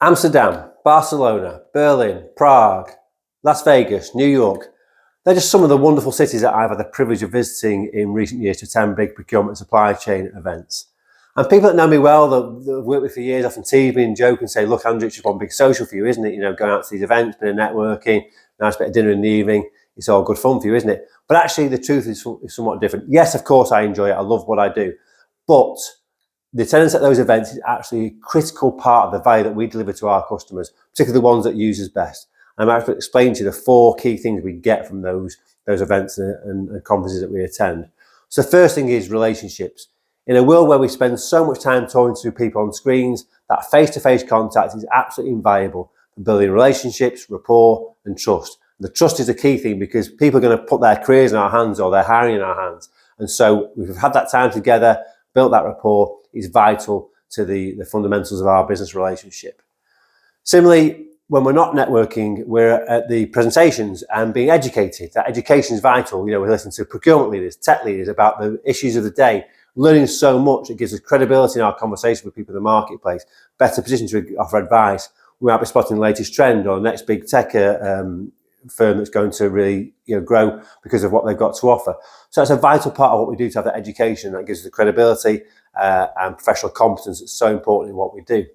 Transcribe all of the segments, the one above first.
Amsterdam, Barcelona, Berlin, Prague, Las Vegas, New York. They're just some of the wonderful cities that I've had the privilege of visiting in recent years to attend big procurement and supply chain events. And people that know me well, that have worked with me for years, often tease me and joke and say, look, Andrew, it's just one big social for you, isn't it? You know, going out to these events, bit of networking, nice bit of dinner in the evening. It's all good fun for you, isn't it? But actually, the truth is somewhat different. Yes, of course, I enjoy it. I love what I do. But the attendance at those events is actually a critical part of the value that we deliver to our customers, particularly the ones that use us best. I'm actually explaining to you the 4 key things we get from those events and conferences that we attend. So the first thing is relationships. In a world where we spend so much time talking to people on screens, that face-to-face contact is absolutely invaluable for building relationships, rapport, and trust. The trust is a key thing because people are going to put their careers in our hands or their hiring in our hands. And so we've had that time together, built that rapport, is vital to the fundamentals of our business relationship. Similarly, when we're not networking, we're at the presentations and being educated. That education is vital. You know, we listen to procurement leaders, tech leaders about the issues of the day, learning so much. It gives us credibility in our conversation with people in the marketplace, better position to offer advice. We might be spotting the latest trend or the next big tech firm that's going to really grow because of what they've got to offer. So it's a vital part of what we do to have that education that gives us the credibility and professional competence that's so important in what we do.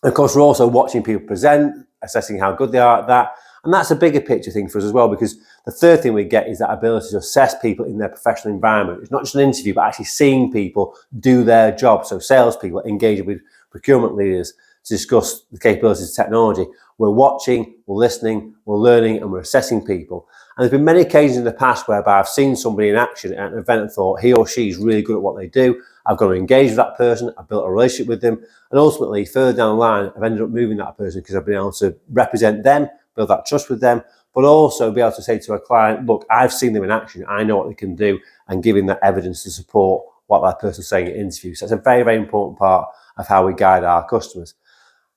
And of course, we're also watching people present, assessing how good they are at that. And that's a bigger picture thing for us as well, because the third thing we get is that ability to assess people in their professional environment. It's not just an interview, but actually seeing people do their job. So salespeople engaging with procurement leaders to discuss the capabilities of technology. We're watching, we're listening, we're learning, and we're assessing people. And there's been many occasions in the past whereby I've seen somebody in action at an event and thought he or she is really good at what they do. I've got to engage with that person. I've built a relationship with them. And ultimately, further down the line, I've ended up moving that person because I've been able to represent them, build that trust with them, but also be able to say to a client, look, I've seen them in action. I know what they can do, and giving that evidence to support what that person's saying in interviews. So it's a very, very important part of how we guide our customers.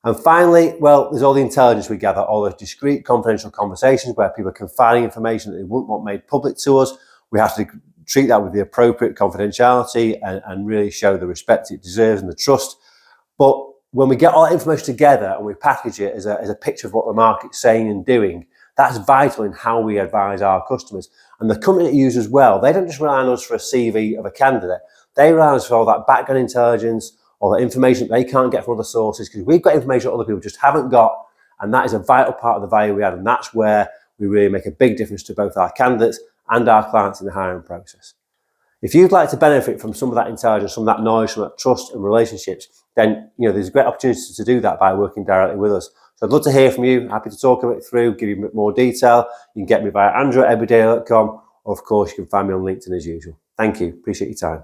And finally, well, there's all the intelligence we gather, all those discreet, confidential conversations where people are confiding information that they wouldn't want made public to us. We have to treat that with the appropriate confidentiality and really show the respect it deserves and the trust. But when we get all that information together and we package it as a picture of what the market's saying and doing, that's vital in how we advise our customers. And the company that use as well, they don't just rely on us for a CV of a candidate. They rely on us for all that background intelligence, or the information that they can't get from other sources, because we've got information that other people just haven't got, and that is a vital part of the value we add, and that's where we really make a big difference to both our candidates and our clients in the hiring process. If you'd like to benefit from some of that intelligence, some of that knowledge, some of that trust and relationships, then there's a great opportunity to do that by working directly with us. So I'd love to hear from you. Happy to talk it through, give you a bit more detail. You can get me via andrew@everyday.com, or of course you can find me on LinkedIn as usual. Thank you. Appreciate your time.